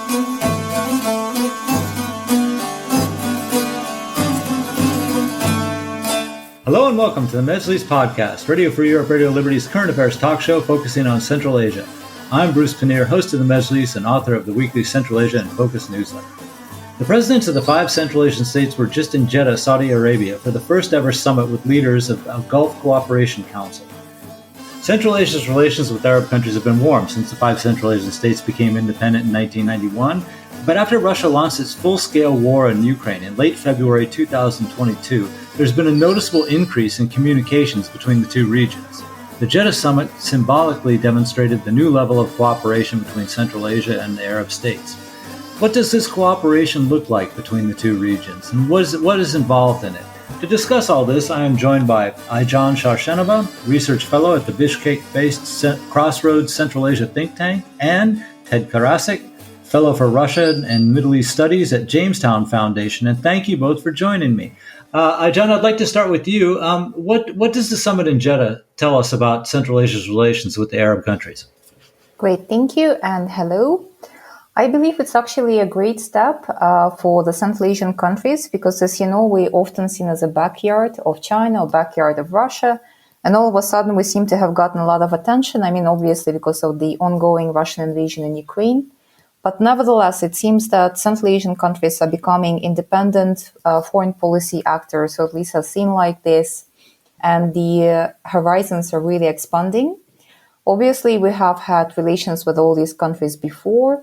Hello and welcome to the Mejlis Podcast, Radio Free Europe, Radio Liberty's current affairs talk show focusing on Central Asia. I'm Bruce Pannier, host of the Mejlis and author of the weekly Central Asia in Focus newsletter. The presidents of the 5 Central Asian states were just in Jeddah, Saudi Arabia, for the first ever summit with leaders of Gulf Cooperation Council. Central Asia's relations with Arab countries have been warm since the 5 Central Asian states became independent in 1991, but after Russia launched its full-scale war in Ukraine in late February 2022, there's been a noticeable increase in communications between the two regions. The Jeddah summit symbolically demonstrated the new level of cooperation between Central Asia and the Arab states. What does this cooperation look like between the two regions, and what is involved in it? To discuss all this, I am joined by Aijan Sharshenova, Research Fellow at the Bishkek-based Crossroads Central Asia think tank, and Theodore Karasik, Fellow for Russia and Middle East Studies at Jamestown Foundation, and thank you both for joining me. Aijan, I'd like to start with you. What does the summit in Jeddah tell us about Central Asia's relations with the Arab countries? Great, thank you, and hello. I believe it's actually a great step for the Central Asian countries because, as you know, we're often seen as a backyard of China or backyard of Russia, and all of a sudden we seem to have gotten a lot of attention. I mean, obviously because of the ongoing Russian invasion in Ukraine. But nevertheless, it seems that Central Asian countries are becoming independent foreign policy actors, or at least have seemed like this, and the horizons are really expanding. Obviously, we have had relations with all these countries before.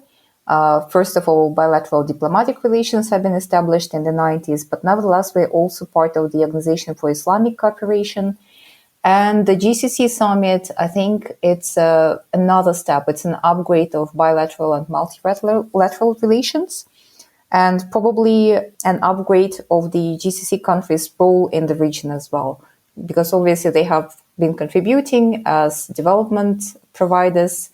First of all, bilateral diplomatic relations have been established in the 90s, but nevertheless, we're also part of the Organization for Islamic Cooperation. And the GCC summit, I think it's another step. It's an upgrade of bilateral and multilateral relations, and probably an upgrade of the GCC countries' role in the region as well, because obviously they have been contributing as development providers,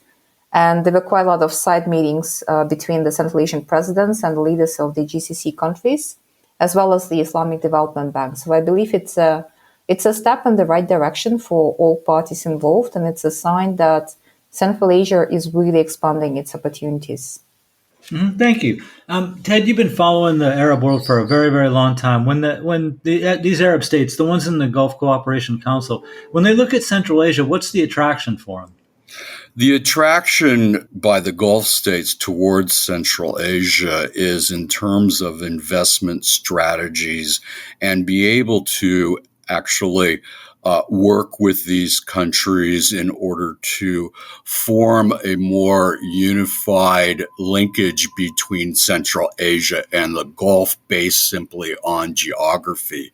and there were quite a lot of side meetings between the Central Asian presidents and the leaders of the GCC countries, as well as the Islamic Development Bank. So I believe it's a step in the right direction for all parties involved, and it's a sign that Central Asia is really expanding its opportunities. Thank you. Ted, you've been following the Arab world for a very, very long time. When these Arab states, the ones in the Gulf Cooperation Council, when they look at Central Asia, what's the attraction for them? The attraction by the Gulf states towards Central Asia is in terms of investment strategies and be able to actually work with these countries in order to form a more unified linkage between Central Asia and the Gulf based simply on geography.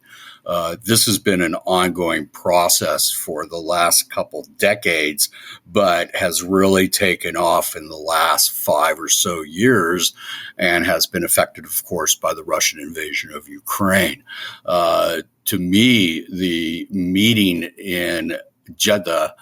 This has been an ongoing process for the last couple decades, but has really taken off in the last 5 or so years and has been affected, of course, by the Russian invasion of Ukraine. To me, the meeting in Jeddah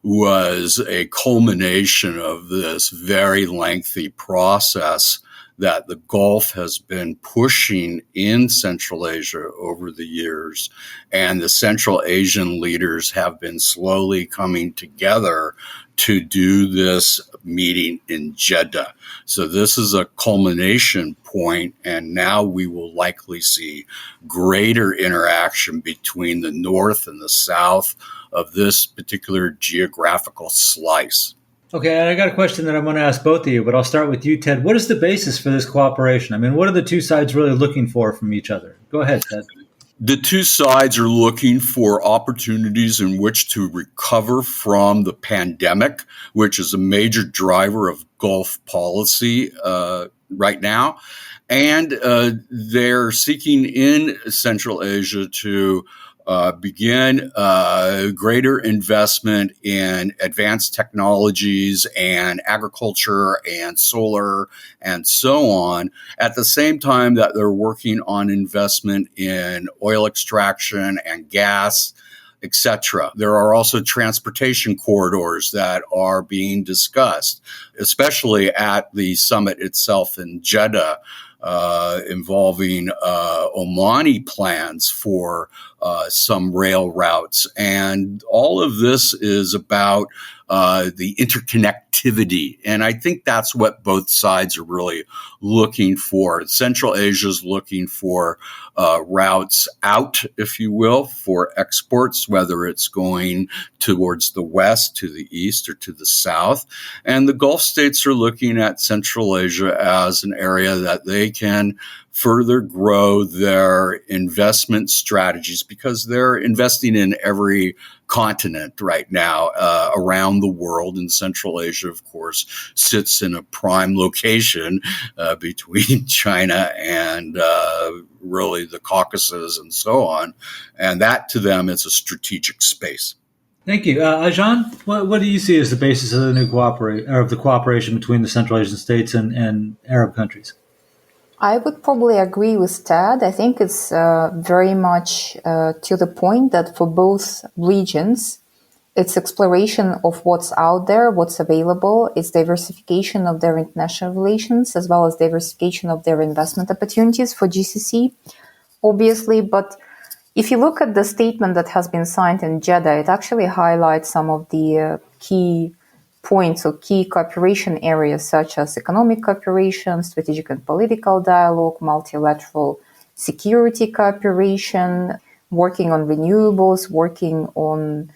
was a culmination of this very lengthy process that the Gulf has been pushing in Central Asia over the years, and the Central Asian leaders have been slowly coming together to do this meeting in Jeddah. So this is a culmination point, and now we will likely see greater interaction between the North and the South of this particular geographical slice. Okay, and I got a question that I'm going to ask both of you, but I'll start with you, Ted. What is the basis for this cooperation? I mean, what are the two sides really looking for from each other? Go ahead, Ted. The two sides are looking for opportunities in which to recover from the pandemic, which is a major driver of Gulf policy right now. And they're seeking in Central Asia to begin greater investment in advanced technologies and agriculture and solar and so on, at the same time that they're working on investment in oil extraction and gas, etc. There are also transportation corridors that are being discussed, especially at the summit itself in Jeddah, involving Omani plans for some rail routes. And all of this is about the interconnectivity connectivity. And I think that's what both sides are really looking for. Central Asia is looking for routes out, if you will, for exports, whether it's going towards the west, to the east, or to the south. And the Gulf states are looking at Central Asia as an area that they can further grow their investment strategies, because they're investing in every continent right now around the world. And Central Asia, of course, sits in a prime location between China and really the Caucasus and so on. And that to them is a strategic space. Thank you. Aijan, what do you see as the basis of the new cooperation between the Central Asian states and Arab countries? I would probably agree with Ted. I think it's very much to the point that for both regions, it's exploration of what's out there, what's available. It's diversification of their international relations, as well as diversification of their investment opportunities for GCC, obviously. But if you look at the statement that has been signed in Jeddah, it actually highlights some of the key points or key cooperation areas, such as economic cooperation, strategic and political dialogue, multilateral security cooperation, working on renewables, working on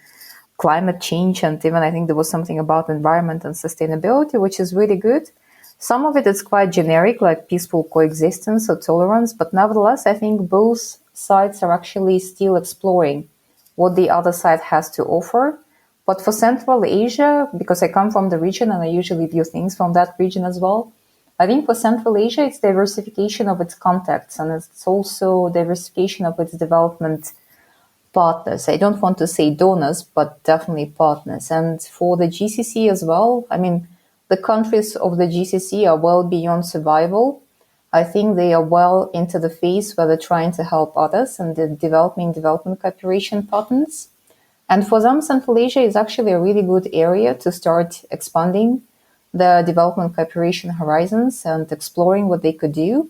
climate change, and even I think there was something about environment and sustainability, which is really good. Some of it is quite generic, like peaceful coexistence or tolerance, but nevertheless, I think both sides are actually still exploring what the other side has to offer. But for Central Asia, because I come from the region and I usually view things from that region as well, I think for Central Asia, it's diversification of its contacts, and it's also diversification of its development partners. I don't want to say donors, but definitely partners. And for the GCC as well, I mean, the countries of the GCC are well beyond survival. I think they are well into the phase where they're trying to help others and they're developing development cooperation patterns. And for them, Central Asia is actually a really good area to start expanding the development cooperation horizons and exploring what they could do.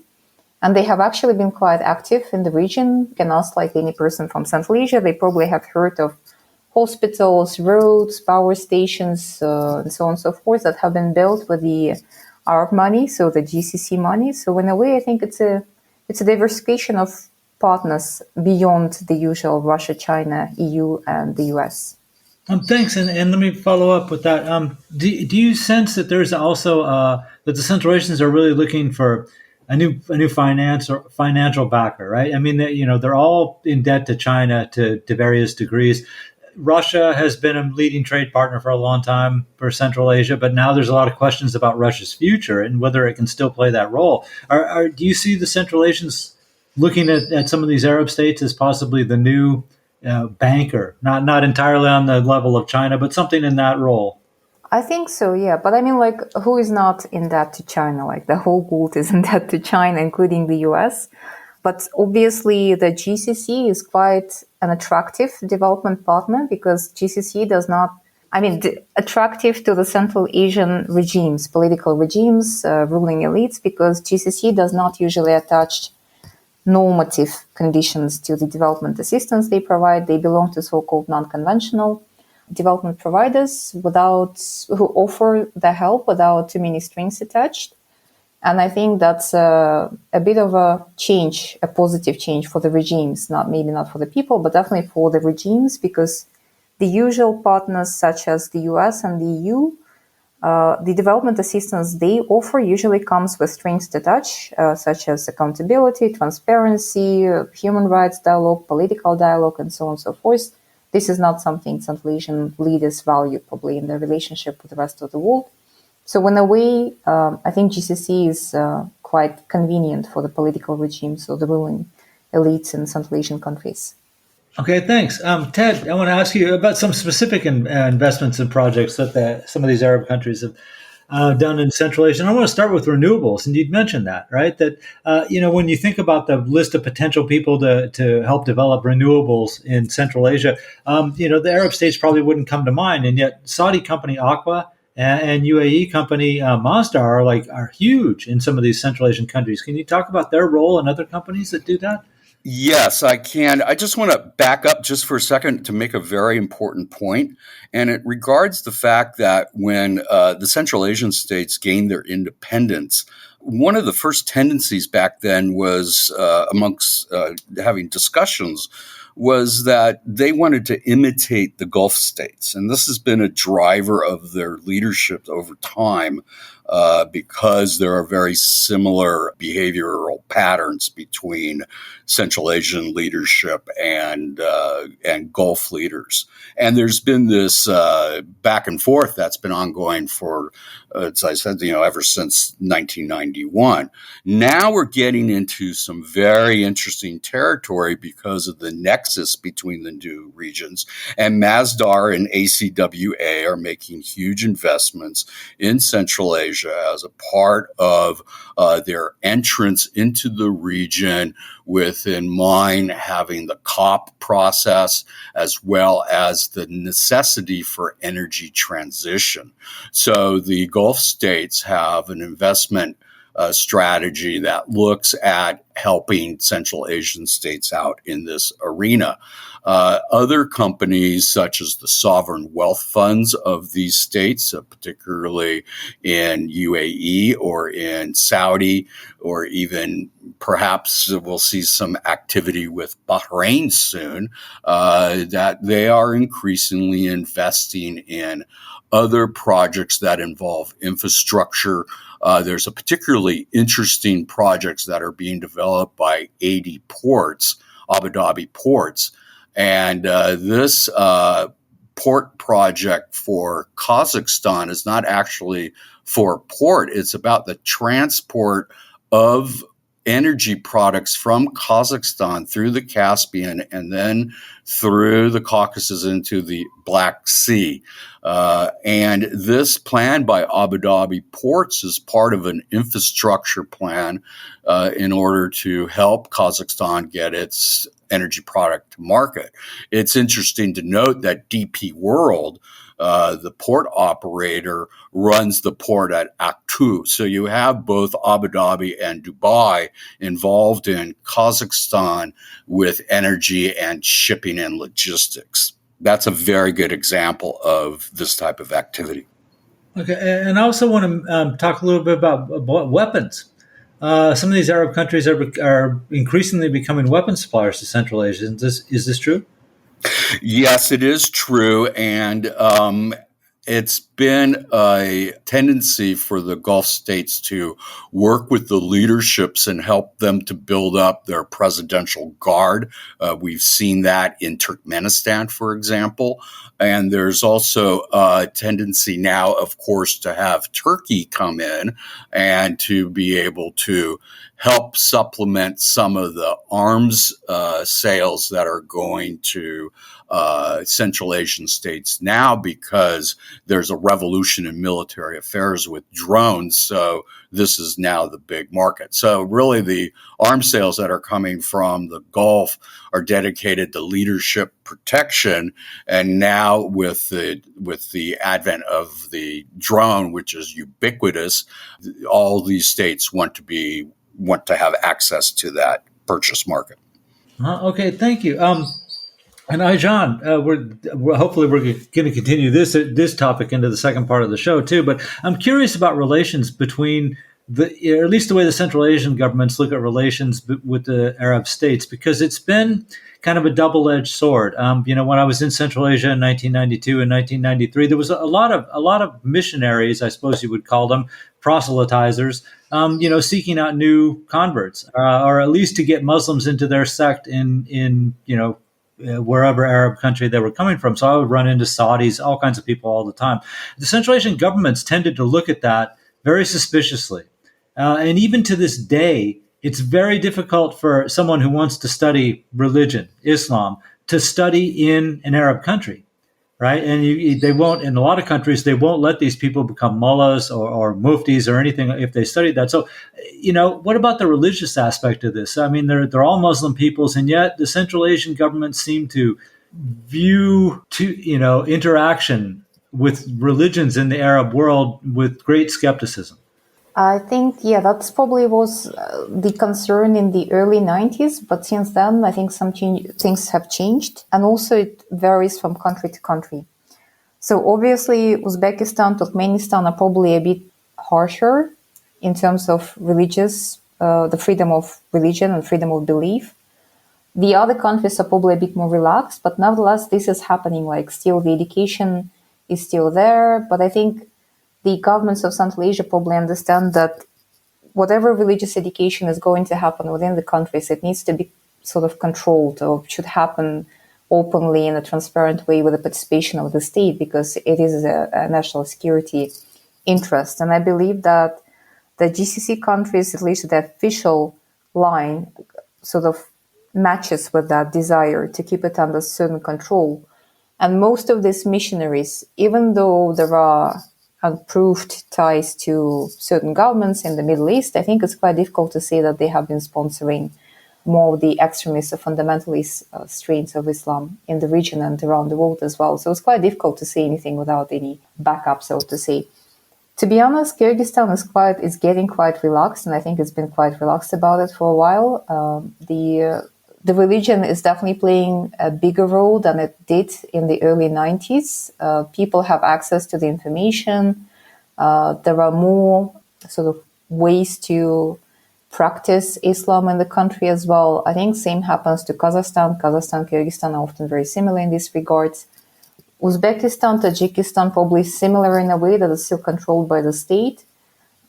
And they have actually been quite active in the region. You can ask like any person from Central Asia, they probably have heard of hospitals, roads, power stations, and so on and so forth that have been built with the Arab money, so the GCC money. So in a way, I think it's a diversification of partners beyond the usual Russia, China, EU, and the US. Thanks, and let me follow up with that. Do you sense that there's also that the Central Asians are really looking for a new financial backer, right? I mean, they're all in debt to China to various degrees. Russia has been a leading trade partner for a long time for Central Asia, but now there's a lot of questions about Russia's future and whether it can still play that role. Do you see the Central Asians looking at some of these Arab states as possibly the new banker, not entirely on the level of China, but something in that role? I think so, yeah. But I mean, like, who is not in debt to China? Like, the whole world is in debt to China, including the US. But obviously, the GCC is quite an attractive development partner because GCC does not, attractive to the Central Asian regimes, political regimes, ruling elites, because GCC does not usually attach normative conditions to the development assistance they provide. They belong to so-called non-conventional development providers who offer the help without too many strings attached. And I think that's a bit of a change, a positive change for the regimes, maybe not for the people, but definitely for the regimes, because the usual partners such as the US and the EU, the development assistance they offer usually comes with strings attached, such as accountability, transparency, human rights dialogue, political dialogue, and so on and so forth. This is not something Central Asian leaders value probably in their relationship with the rest of the world. So in a way, I think GCC is quite convenient for the political regimes or the ruling elites in Central Asian countries. Okay, thanks. Ted, I want to ask you about some specific investments and projects that some of these Arab countries have done in Central Asia. And I want to start with renewables. And you'd mentioned that, right? That, when you think about the list of potential people to help develop renewables in Central Asia, the Arab states probably wouldn't come to mind. And yet Saudi company Aqua and UAE company Mazda are huge in some of these Central Asian countries. Can you talk about their role and other companies that do that? Yes, I can. I just want to back up just for a second to make a very important point. And it regards the fact that when the Central Asian states gained their independence, one of the first tendencies back then was amongst having discussions was that they wanted to imitate the Gulf states. And this has been a driver of their leadership over time because there are very similar behavioral patterns between Central Asian leadership and Gulf leaders. And there's been this back and forth that's been ongoing for, as I said, ever since 1991. Now we're getting into some very interesting territory because of the nexus between the two regions. And Masdar and ACWA are making huge investments in Central Asia as a part of their entrance into the region, with in mind having the COP process as well as the necessity for energy transition. So the Gulf states have an investment strategy that looks at helping Central Asian states out in this arena. Other companies, such as the sovereign wealth funds of these states, particularly in UAE or in Saudi, or even perhaps we'll see some activity with Bahrain soon, that they are increasingly investing in other projects that involve infrastructure. There's a particularly interesting projects that are being developed by AD Ports, Abu Dhabi Ports. And this port project for Kazakhstan is not actually for a port. It's about the transport of energy products from Kazakhstan through the Caspian and then through the Caucasus into the Black Sea. And this plan by Abu Dhabi Ports is part of an infrastructure plan in order to help Kazakhstan get its energy product to market. It's interesting to note that DP World, the port operator, runs the port at Aktu. So you have both Abu Dhabi and Dubai involved in Kazakhstan with energy and shipping and logistics. That's a very good example of this type of activity. Okay, and I also want to talk a little bit about weapons. Some of these Arab countries are increasingly becoming weapon suppliers to Central Asia. Is this true? Yes, it is true. And it's been a tendency for the Gulf states to work with the leaderships and help them to build up their presidential guard. We've seen that in Turkmenistan, for example. And there's also a tendency now, of course, to have Turkey come in and to be able to help supplement some of the arms sales that are going to Central Asian states now, because there's a revolution in military affairs with drones. So this is now the big market. So really the arms sales that are coming from the Gulf are dedicated to leadership protection. And now with the advent of the drone, which is ubiquitous, all these states want to have access to that purchase market. Okay, thank you. And Aijan, we're hopefully we're going to continue this topic into the second part of the show too. But I'm curious about relations between or at least the way the Central Asian governments look at relations with the Arab states, because it's been kind of a double-edged sword. When I was in Central Asia in 1992 and 1993, there was a lot of missionaries, I suppose you would call them, proselytizers, seeking out new converts, or at least to get Muslims into their sect in wherever Arab country they were coming from. So I would run into Saudis, all kinds of people all the time. The Central Asian governments tended to look at that very suspiciously. And even to this day, it's very difficult for someone who wants to study religion, Islam, to study in an Arab country, right? And they won't, in a lot of countries, they won't let these people become mullahs or muftis or anything if they studied that. So, what about the religious aspect of this? I mean, they're all Muslim peoples, and yet the Central Asian governments seem to view interaction with religions in the Arab world with great skepticism. I think, yeah, that's probably was the concern in the early 90s. But since then, I think things have changed. And also it varies from country to country. So obviously, Uzbekistan, Turkmenistan are probably a bit harsher in terms of the freedom of religion and freedom of belief. The other countries are probably a bit more relaxed, but nevertheless, this is happening. Like, still, the education is still there. But I think the governments of Central Asia probably understand that whatever religious education is going to happen within the countries, it needs to be sort of controlled, or should happen openly in a transparent way with the participation of the state, because it is a national security interest. And I believe that the GCC countries, at least the official line, sort of matches with that desire to keep it under certain control. And most of these missionaries, even though there are unproved ties to certain governments in the Middle East, I think it's quite difficult to say that they have been sponsoring more of the extremist or fundamentalist strains of Islam in the region and around the world as well. So it's quite difficult to say anything without any backup, so to say. To be honest, Kyrgyzstan is getting quite relaxed, and I think it's been quite relaxed about it for a while. The religion is definitely playing a bigger role than it did in the early 90s. People have access to the information. There are more sort of ways to practice Islam in the country as well. I think same happens to Kazakhstan. Kazakhstan, Kyrgyzstan are often very similar in this regard. Uzbekistan, Tajikistan probably similar in a way that it's still controlled by the state.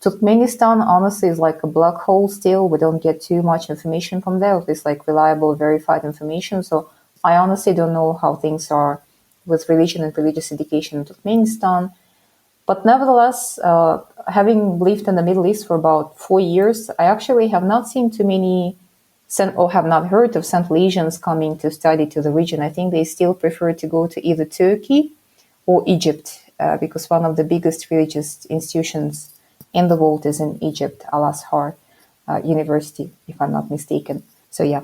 Turkmenistan, honestly, is like a black hole still. We don't get too much information from there, at least like reliable, verified information. So I honestly don't know how things are with religion and religious education in Turkmenistan. But nevertheless, having lived in the Middle East for about 4 years, I actually have not seen too many or have not heard of Central Asians coming to study to the region. I think they still prefer to go to either Turkey or Egypt, because one of the biggest religious institutions in the world is in Egypt, Al Azhar University, if I'm not mistaken. So, yeah.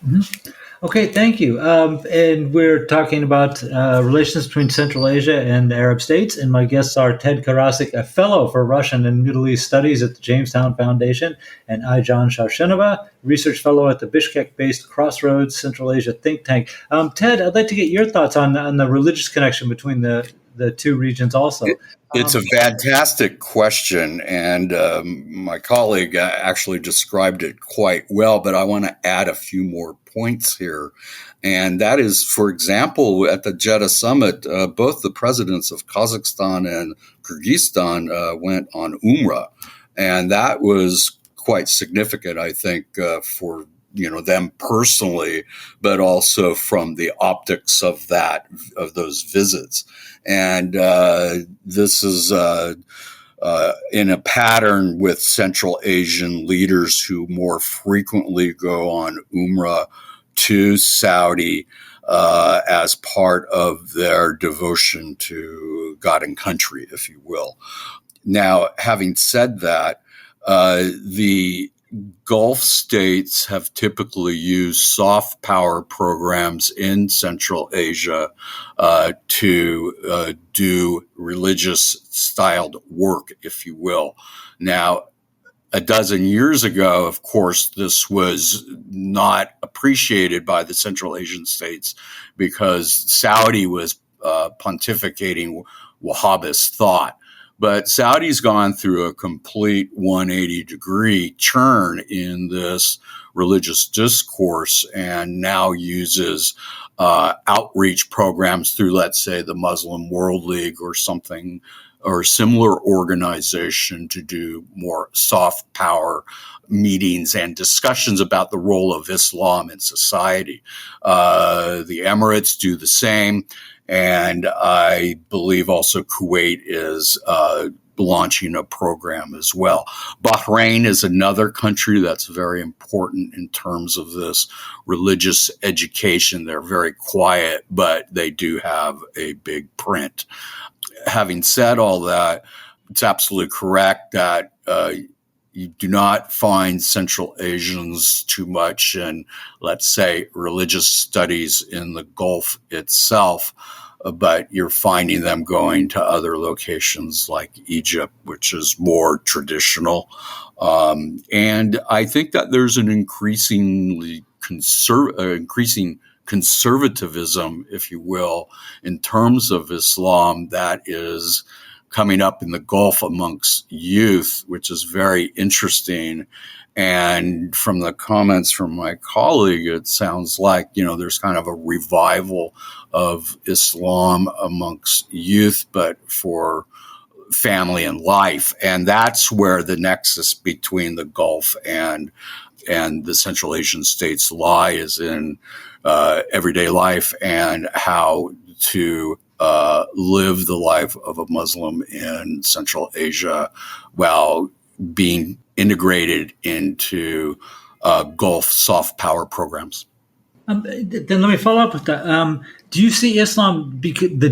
Mm-hmm. Okay, thank you. And we're talking about relations between Central Asia and the Arab states. And my guests are Ted Karasik, a fellow for Russian and Middle East Studies at the Jamestown Foundation, and Aijan Sharshenova, research fellow at the Bishkek-based Crossroads Central Asia think tank. Ted, I'd like to get your thoughts on the religious connection between the two regions also. It's a fantastic question, and my colleague actually described it quite well, but I want to add a few more points here. And that is, for example, at the Jeddah summit, both the presidents of Kazakhstan and Kyrgyzstan went on Umrah, and that was quite significant, I think, for them personally, but also from the optics of those visits. And this is in a pattern with Central Asian leaders who more frequently go on Umrah to Saudi as part of their devotion to God and country, if you will. Now, having said that, the Gulf states have typically used soft power programs in Central Asia to do religious-styled work, if you will. Now, a dozen years ago, of course, this was not appreciated by the Central Asian states because Saudi was pontificating Wahhabist thought. But Saudi's gone through a complete 180-degree turn in this religious discourse and now uses outreach programs through, let's say, the Muslim World League or something or similar organization to do more soft power meetings and discussions about the role of Islam in society. The Emirates do the same. And I believe also Kuwait is launching a program as well. Bahrain is another country that's very important in terms of this religious education. They're very quiet, but they do have a big print. Having said all that, it's absolutely correct that you do not find Central Asians too much in, let's say, religious studies in the Gulf itself. but you're finding them going to other locations like Egypt, which is more traditional. And I think that there's an increasing conservatism, if you will, in terms of Islam that is coming up in the Gulf amongst youth, which is very interesting. And from the comments from my colleague, it sounds like, there's kind of a revival of Islam amongst youth, but for family and life. And that's where the nexus between the Gulf and the Central Asian states lie, is in everyday life and how to live the life of a Muslim in Central Asia while being integrated into Gulf soft power programs. Then let me follow up with that. Do you see Islam, the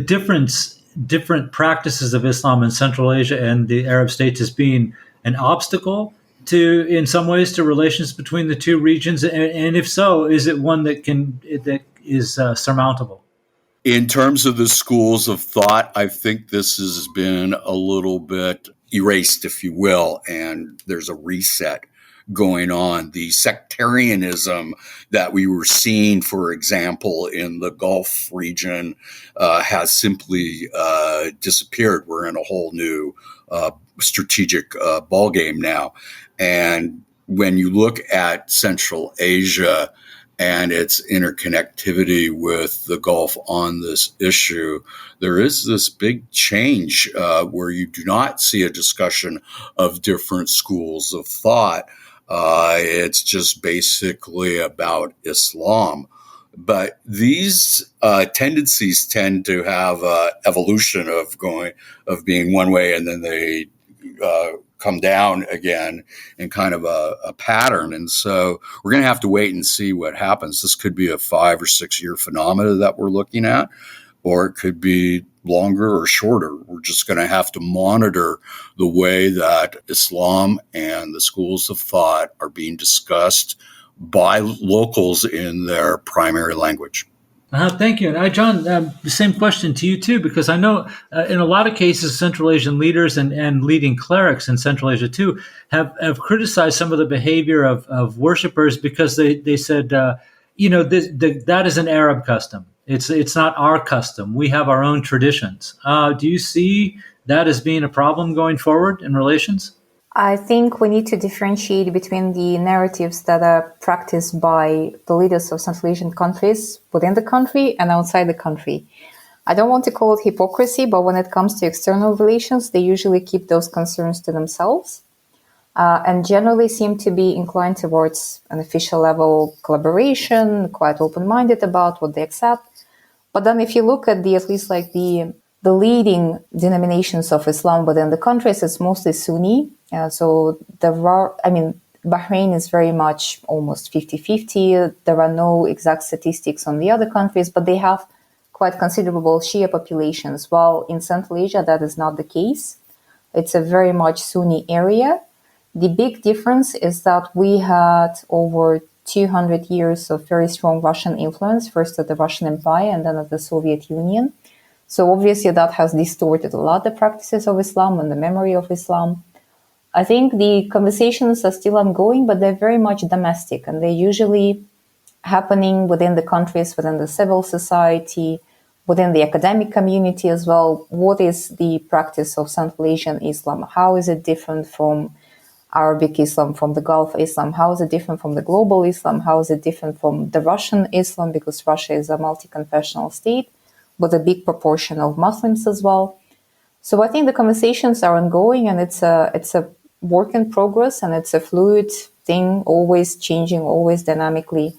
different practices of Islam in Central Asia and the Arab states, as being an obstacle to, in some ways, to relations between the two regions? And if so, is it one that is surmountable? In terms of the schools of thought, I think this has been a little bit erased, if you will, and there's a reset going on. The sectarianism that we were seeing, for example, in the Gulf region has simply disappeared. We're in a whole new strategic ballgame now. And when you look at Central Asia and its interconnectivity with the Gulf on this issue, there is this big change where you do not see a discussion of different schools of thought. It's just basically about Islam. But these tendencies tend to have evolution of being one way, and then they come down again in kind of a pattern. And so we're going to have to wait and see what happens. This could be a 5 or 6 year phenomena that we're looking at, or it could be longer or shorter. We're just going to have to monitor the way that Islam and the schools of thought are being discussed by locals in their primary language. Thank you. And John, the same question to you too, because I know in a lot of cases, Central Asian leaders and leading clerics in Central Asia too have criticized some of the behavior of worshipers, because they said, that is an Arab custom. It's not our custom. We have our own traditions. Do you see that as being a problem going forward in relations? I think we need to differentiate between the narratives that are practiced by the leaders of Central Asian countries within the country and outside the country. I don't want to call it hypocrisy, but when it comes to external relations, they usually keep those concerns to themselves and generally seem to be inclined towards an official level collaboration, quite open-minded about what they accept. But then if you look at the leading denominations of Islam within the countries, it's mostly Sunni. So Bahrain is very much almost 50-50. There are no exact statistics on the other countries, but they have quite considerable Shia populations. While in Central Asia, that is not the case. It's a very much Sunni area. The big difference is that we had over 200 years of very strong Russian influence, first at the Russian Empire and then at the Soviet Union. So obviously that has distorted a lot the practices of Islam and the memory of Islam. I think the conversations are still ongoing, but they're very much domestic, and they're usually happening within the countries, within the civil society, within the academic community as well. What is the practice of Central Asian Islam? How is it different from Arabic Islam, from the Gulf Islam? How is it different from the global Islam? How is it different from the Russian Islam? Because Russia is a multi-confessional state with a big proportion of Muslims as well. So I think the conversations are ongoing, and it's a work in progress, and it's a fluid thing, always changing, always dynamically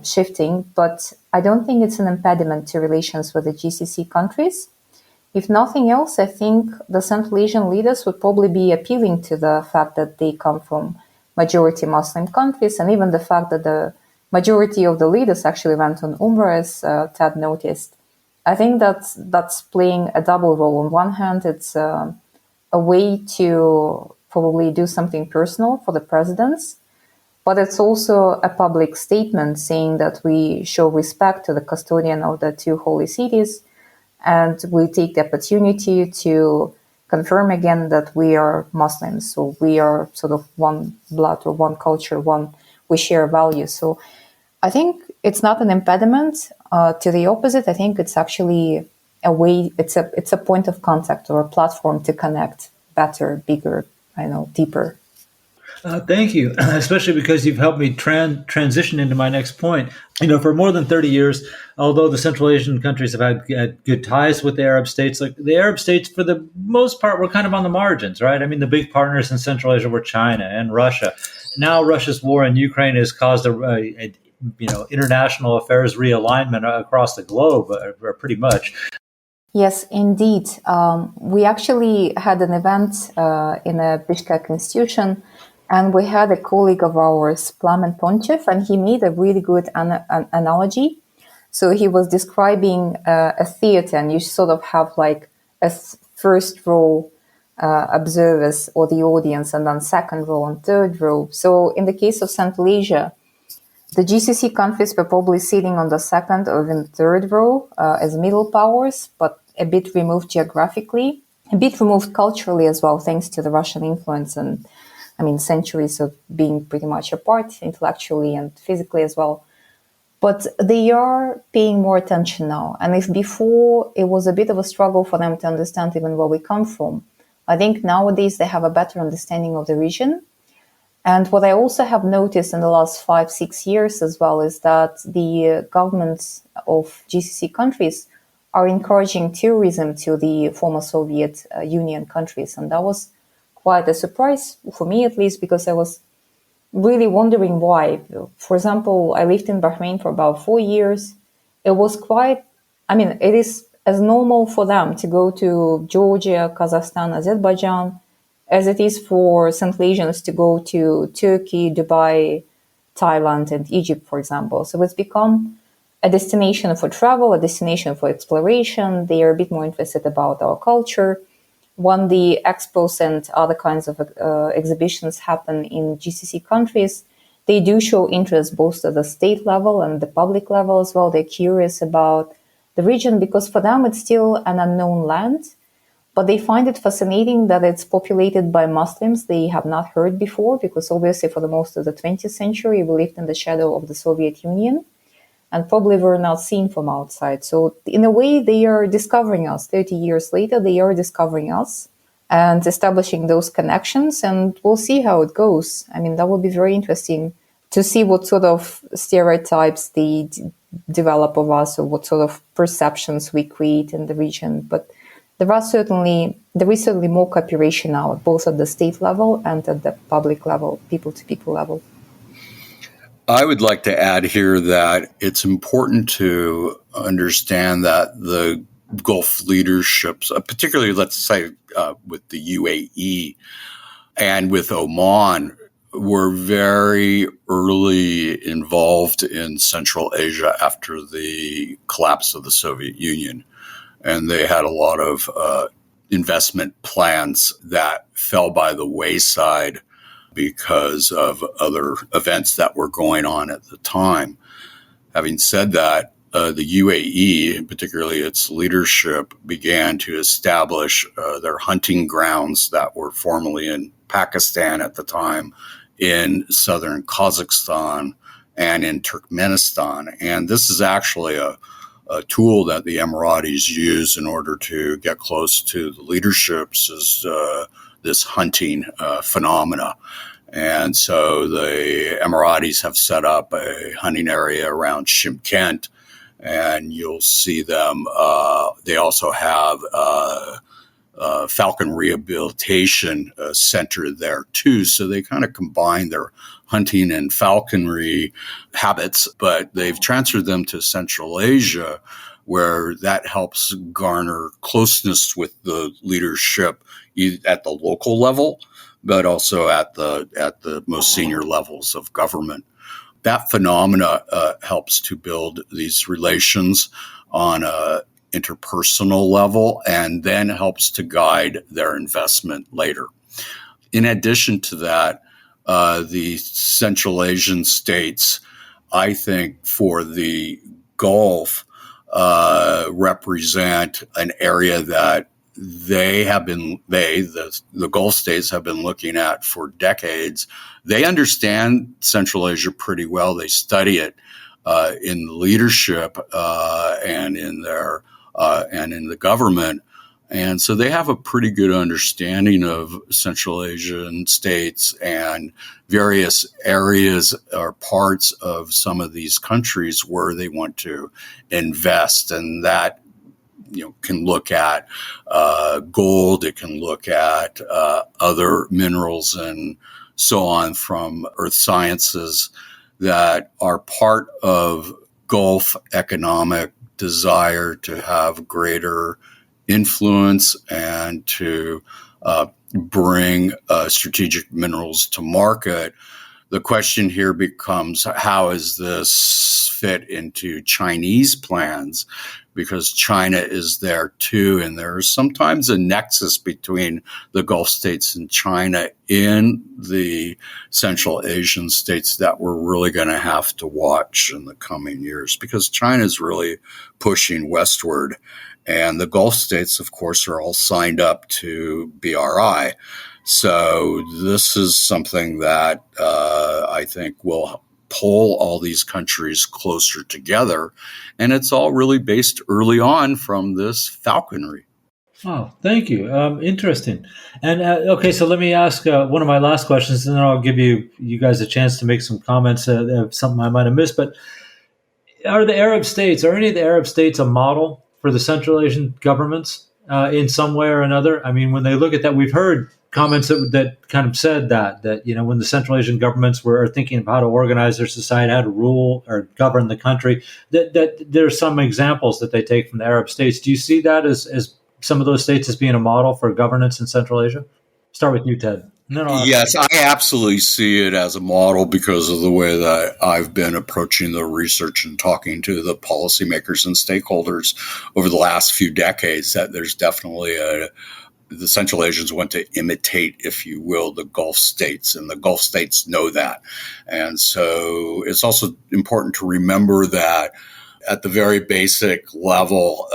shifting. But I don't think it's an impediment to relations with the GCC countries. If nothing else, I think the Central Asian leaders would probably be appealing to the fact that they come from majority Muslim countries, and even the fact that the majority of the leaders actually went on Umrah, as Ted noticed. I think that's playing a double role. On one hand, it's a way to probably do something personal for the presidents, but it's also a public statement saying that we show respect to the custodian of the two holy cities. And we take the opportunity to confirm again that we are Muslims. So we are sort of one blood or one culture, we share values. So I think it's not an impediment. To the opposite, I think it's actually a way, it's a point of contact or a platform to connect better, bigger, deeper. Thank you, especially because you've helped me transition into my next point. For more than 30 years, although the Central Asian countries have had good ties with the Arab states, like the Arab states, for the most part, were kind of on the margins, right? I mean, the big partners in Central Asia were China and Russia. Now, Russia's war in Ukraine has caused a international affairs realignment across the globe, pretty much. Yes, indeed. We actually had an event in a Bishkek institution, and we had a colleague of ours, Plamen Ponchev, and he made a really good analogy. So he was describing a theater, and you sort of have like a first row observers or the audience, and then second row and third row. So in the case of Central Asia, the GCC countries were probably sitting on the second or even third row as middle powers, but a bit removed geographically, a bit removed culturally as well, thanks to the Russian influence and, centuries of being pretty much apart intellectually and physically as well. But they are paying more attention now. And if before it was a bit of a struggle for them to understand even where we come from, I think nowadays they have a better understanding of the region. And what I also have noticed in the last 5-6 years as well is that the governments of GCC countries are encouraging tourism to the former Soviet Union countries. And that was quite a surprise for me, at least, because I was really wondering why. For example, I lived in Bahrain for about 4 years. It was it is as normal for them to go to Georgia, Kazakhstan, Azerbaijan, as it is for Central Asians to go to Turkey, Dubai, Thailand, and Egypt, for example. So it's become a destination for travel, a destination for exploration. They are a bit more interested about our culture. When the expos and other kinds of exhibitions happen in GCC countries, they do show interest both at the state level and the public level as well. They're curious about the region because for them it's still an unknown land. But they find it fascinating that it's populated by Muslims they have not heard before, because obviously for the most of the 20th century, we lived in the shadow of the Soviet Union and probably were not seen from outside. So in a way, they are discovering us. 30 years later, they are discovering us and establishing those connections, and we'll see how it goes. That will be very interesting to see what sort of stereotypes they develop of us or what sort of perceptions we create in the region. But there is certainly more cooperation now, both at the state level and at the public level, people-to-people level. I would like to add here that it's important to understand that the Gulf leaderships, particularly, let's say, with the UAE and with Oman, were very early involved in Central Asia after the collapse of the Soviet Union. And they had a lot of investment plans that fell by the wayside because of other events that were going on at the time. Having said that, the UAE, particularly its leadership, began to establish their hunting grounds that were formerly in Pakistan at the time, in southern Kazakhstan, and in Turkmenistan. And this is actually a tool that the Emiratis use in order to get close to the leaderships is this hunting phenomena. And so the Emiratis have set up a hunting area around Shymkent, and you'll see them. They also have falcon rehabilitation center there too. So they kind of combine their hunting and falconry habits, but they've transferred them to Central Asia, where that helps garner closeness with the leadership at the local level, but also at the most senior levels of government. That phenomena helps to build these relations on a interpersonal level, and then helps to guide their investment later. In addition to that, the Central Asian states, I think for the Gulf, represent an area that the Gulf states have been looking at for decades. They understand Central Asia pretty well. They study it in the leadership and in the government. And so they have a pretty good understanding of Central Asian states and various areas or parts of some of these countries where they want to invest. And that, can look at gold, it can look at other minerals and so on from earth sciences that are part of Gulf economic desire to have greater influence and to bring strategic minerals to market. The question here becomes, how does this fit into Chinese plans? Because China is there too, and there's sometimes a nexus between the Gulf states and China in the Central Asian states that we're really going to have to watch in the coming years, because China is really pushing westward. And the Gulf states, of course, are all signed up to BRI. So this is something that I think will pull all these countries closer together. And it's all really based early on from this falconry. Oh, thank you. Interesting. And okay, so let me ask one of my last questions, and then I'll give you guys a chance to make some comments of something I might have missed. But are any of the Arab states a model for the Central Asian governments in some way or another? I mean, when they look at that, we've heard comments that kind of said that when the Central Asian governments were thinking of how to organize their society, how to rule or govern the country, that there's some examples that they take from the Arab states. Do you see that as some of those states as being a model for governance in Central Asia? Start with you, Ted. Yes, I absolutely see it as a model because of the way that I've been approaching the research and talking to the policymakers and stakeholders over the last few decades, that there's definitely the Central Asians want to imitate, if you will, the Gulf states, and the Gulf states know that. And so it's also important to remember that at the very basic level,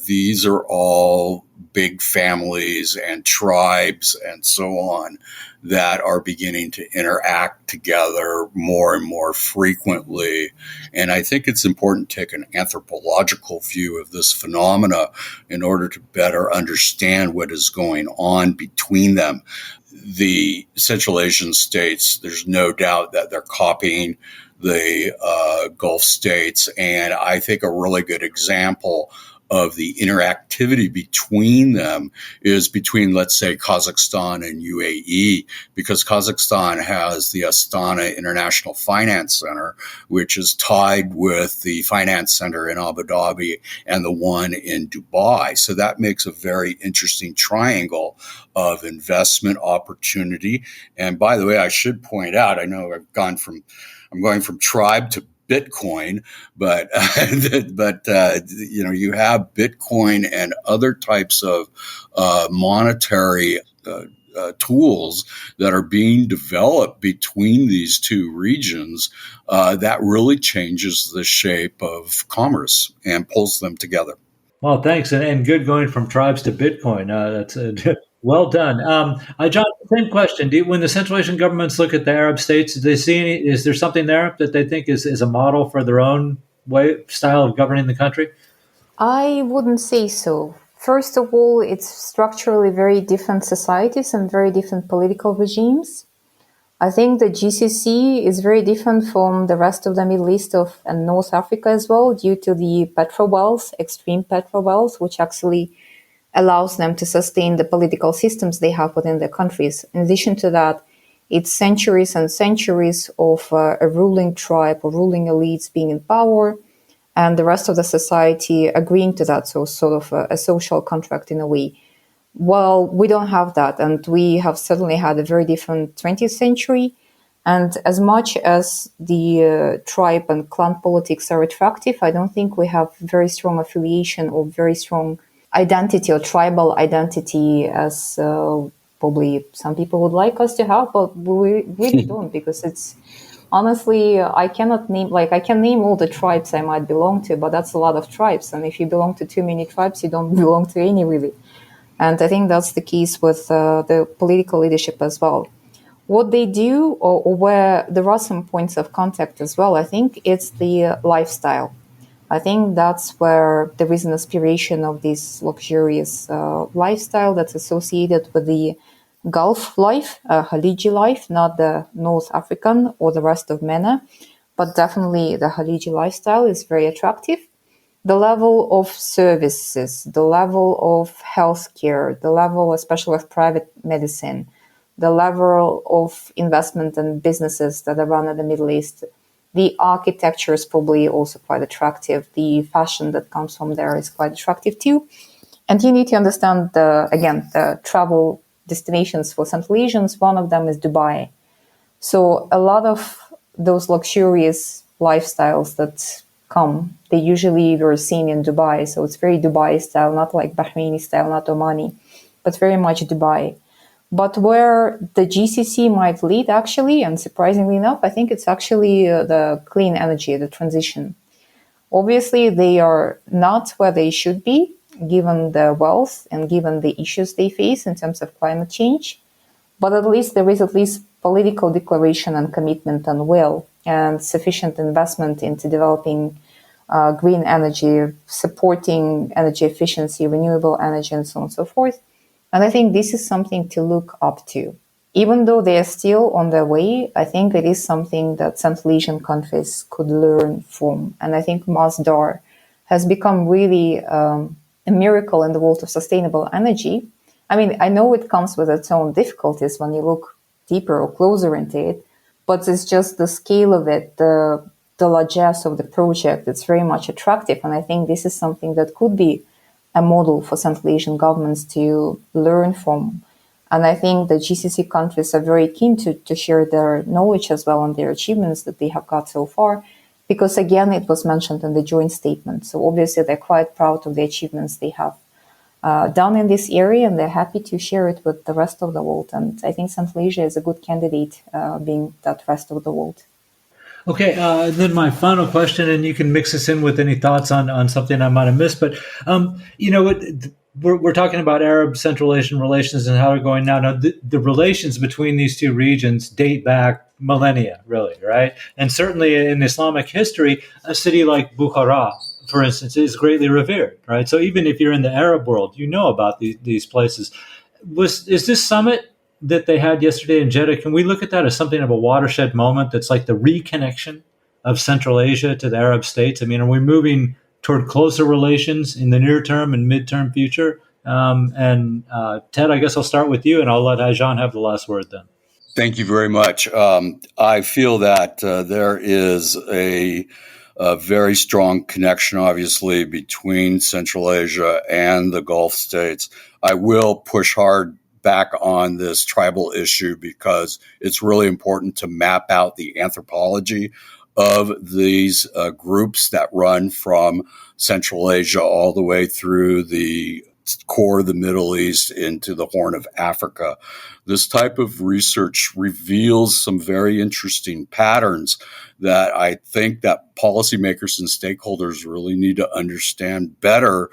these are all big families and tribes and so on that are beginning to interact together more and more frequently. And I think it's important to take an anthropological view of this phenomena in order to better understand what is going on between them. The Central Asian states, there's no doubt that they're copying the Gulf states. And I think a really good example of the interactivity between them is between, let's say, Kazakhstan and UAE, because Kazakhstan has the Astana International Finance Center, which is tied with the finance center in Abu Dhabi and the one in Dubai. So that makes a very interesting triangle of investment opportunity. And by the way, I should point out, I know I'm going from tribe to Bitcoin, but you have Bitcoin and other types of monetary tools that are being developed between these two regions that really changes the shape of commerce and pulls them together. Well, thanks, and good going from tribes to Bitcoin. That's well done. John, same question. When the Central Asian governments look at the Arab states, do they see is there something there that they think is a model for their own style of governing the country? I wouldn't say so. First of all, it's structurally very different societies and very different political regimes. I think the GCC is very different from the rest of the Middle East and North Africa as well, due to the petro wealth, extreme petro wealth, which actually allows them to sustain the political systems they have within their countries. In addition to that, it's centuries and centuries of a ruling tribe or ruling elites being in power and the rest of the society agreeing to that, so sort of a social contract in a way. Well, we don't have that, and we have certainly had a very different 20th century. And as much as the tribe and clan politics are attractive, I don't think we have very strong affiliation or very strong identity or tribal identity as probably some people would like us to have, but we really don't, because it's Honestly, I cannot name, like, I can name all the tribes I might belong to, but that's a lot of tribes. And if you belong to too many tribes, you don't belong to any, really. And I think that's the case with the political leadership as well. What they do, or where there are some points of contact as well, I think it's the lifestyle. I think that's where there is an aspiration of this luxurious lifestyle that's associated with the Gulf life, Khaliji life, not the North African or the rest of MENA, but definitely the Khaliji lifestyle is very attractive. The level of services, the level of healthcare, the level especially of private medicine, the level of investment and businesses that are run in the Middle East, the architecture is probably also quite attractive. The fashion that comes from there is quite attractive too. And you need to understand, the travel destinations for Central Asians. One of them is Dubai. So a lot of those luxurious lifestyles that come, they usually were seen in Dubai. So it's very Dubai style, not like Bahraini style, not Omani, but very much Dubai. But where the GCC might lead, actually, and surprisingly enough, I think it's actually the clean energy, the transition. Obviously, they are not where they should be, given the wealth and given the issues they face in terms of climate change. But at least there is at least political declaration and commitment and will and sufficient investment into developing green energy, supporting energy efficiency, renewable energy, and so on and so forth. And I think this is something to look up to. Even though they are still on their way, I think it is something that Central Asian countries could learn from. And I think Masdar has become really a miracle in the world of sustainable energy. I mean, I know it comes with its own difficulties when you look deeper or closer into it, but it's just the scale of it, the largesse of the project. It's very much attractive. And I think this is something that could be a model for Central Asian governments to learn from. And I think the GCC countries are very keen to share their knowledge as well and their achievements that they have got so far, because again, it was mentioned in the joint statement. So obviously they're quite proud of the achievements they have done in this area, and they're happy to share it with the rest of the world. And I think Central Asia is a good candidate being that rest of the world. Okay, then my final question, and you can mix us in with any thoughts on something I might have missed. But we're talking about Arab Central Asian relations and how they're going now. Now, the relations between these two regions date back millennia, really, right? And certainly in Islamic history, a city like Bukhara, for instance, is greatly revered, right? So even if you're in the Arab world, you know about these places. Is this summit that they had yesterday in Jeddah, can we look at that as something of a watershed moment that's like the reconnection of Central Asia to the Arab states? I mean, are we moving toward closer relations in the near term and midterm future? Ted, I guess I'll start with you, and I'll let Aijan have the last word then. Thank you very much. I feel that there is a very strong connection, obviously, between Central Asia and the Gulf states. I will push hard back on this tribal issue because it's really important to map out the anthropology of these groups that run from Central Asia all the way through the core of the Middle East into the Horn of Africa. This type of research reveals some very interesting patterns that I think that policymakers and stakeholders really need to understand better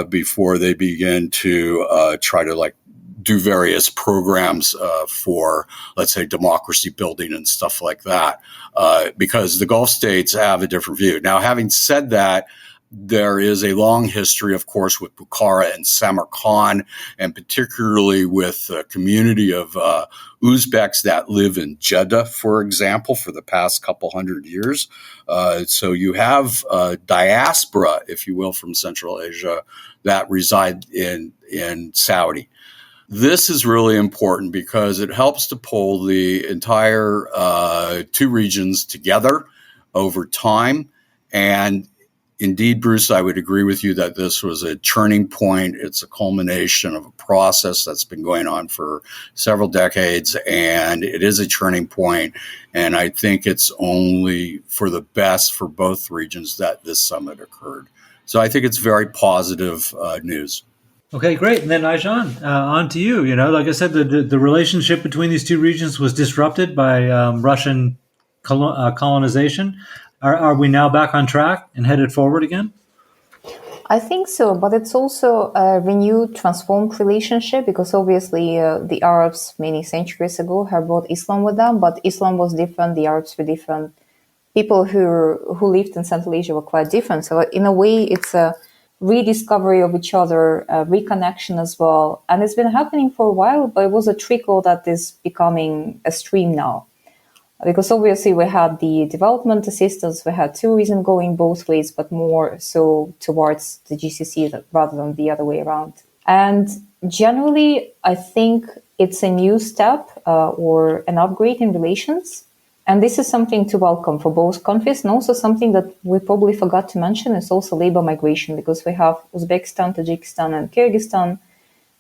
before they begin to try to do various programs for, let's say, democracy building and stuff like that, because the Gulf states have a different view. Now, having said that, there is a long history, of course, with Bukhara and Samarkand, and particularly with the community of Uzbeks that live in Jeddah, for example, for the past couple hundred years. So you have diaspora, if you will, from Central Asia that reside in Saudi. This is really important because it helps to pull the entire two regions together over time. And indeed, Bruce, I would agree with you that this was a turning point. It's a culmination of a process that's been going on for several decades, and it is a turning point. And I think it's only for the best for both regions that this summit occurred. So I think it's very positive news. Okay, great. And then Aijan, on to you. Like I said, the relationship between these two regions was disrupted by Russian colonization. Are we now back on track and headed forward again? I think so, but it's also a renewed, transformed relationship because obviously the Arabs many centuries ago have brought Islam with them, but Islam was different, the Arabs were different. People who lived in Central Asia were quite different. So in a way, it's a rediscovery of each other, a reconnection as well. And it's been happening for a while, but it was a trickle that is becoming a stream now. Because obviously we had the development assistance, we had tourism going both ways, but more so towards the GCC rather than the other way around. And generally, I think it's a new step or an upgrade in relations. And this is something to welcome for both countries, and also something that we probably forgot to mention is also labor migration, because we have Uzbekistan, Tajikistan, and Kyrgyzstan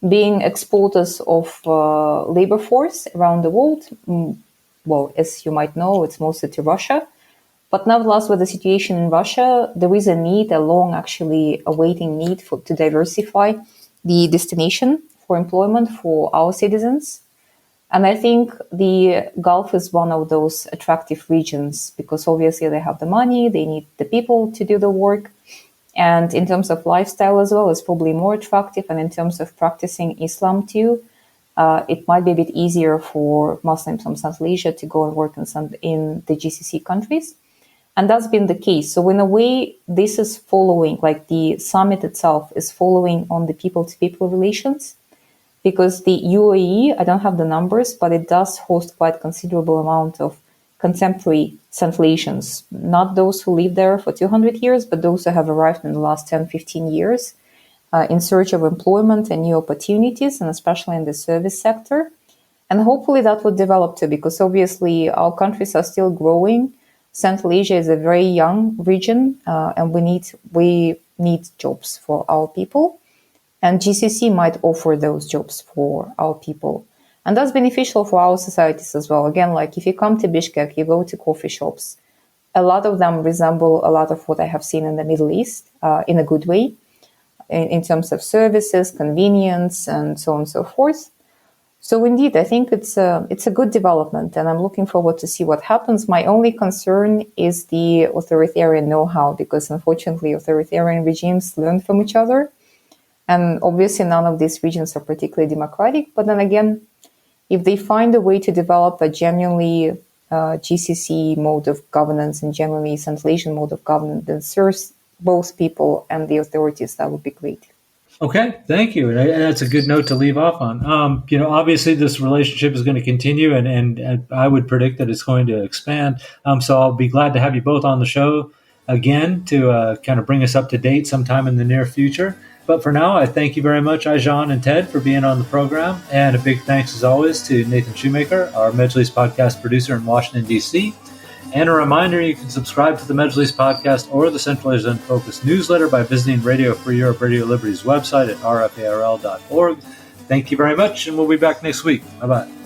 being exporters of labor force around the world. Well, as you might know, it's mostly to Russia. But nevertheless, with the situation in Russia, there is a need, a long, actually, awaiting need to diversify the destination for employment for our citizens. And I think the Gulf is one of those attractive regions because obviously they have the money, they need the people to do the work. And in terms of lifestyle as well, it's probably more attractive. And in terms of practicing Islam too, it might be a bit easier for Muslims from Central Asia to go and work in the GCC countries. And that's been the case. So in a way, this is following, like the summit itself is following on the people-to-people relations. Because the UAE, I don't have the numbers, but it does host quite considerable amount of contemporary Central Asians. Not those who lived there for 200 years, but those who have arrived in the last 10, 15 years. In search of employment and new opportunities, and especially in the service sector. And hopefully that would develop too, because obviously our countries are still growing. Central Asia is a very young region, and we need jobs for our people. And GCC might offer those jobs for our people. And that's beneficial for our societies as well. Again, like if you come to Bishkek, you go to coffee shops. A lot of them resemble a lot of what I have seen in the Middle East, in a good way. In terms of services, convenience, and so on and so forth. So indeed, I think it's a good development, and I'm looking forward to see what happens. My only concern is the authoritarian know-how, because unfortunately, authoritarian regimes learn from each other. And obviously, none of these regions are particularly democratic. But then again, if they find a way to develop a genuinely GCC mode of governance and genuinely Central Asian mode of governance that serves both people and the authorities, that would be great. Okay, thank you. And that's a good note to leave off on. Obviously this relationship is going to continue, and I would predict that it's going to expand. So I'll be glad to have you both on the show again to kind of bring us up to date sometime in the near future. But for now, I thank you very much, Aijan and Ted, for being on the program. And a big thanks, as always, to Nathan Shoemaker, our Majlis podcast producer in Washington, D.C., and a reminder, you can subscribe to the Majlis podcast or the Central Asian Focus newsletter by visiting Radio Free Europe, Radio Liberty's website at rfarl.org. Thank you very much, and we'll be back next week. Bye-bye.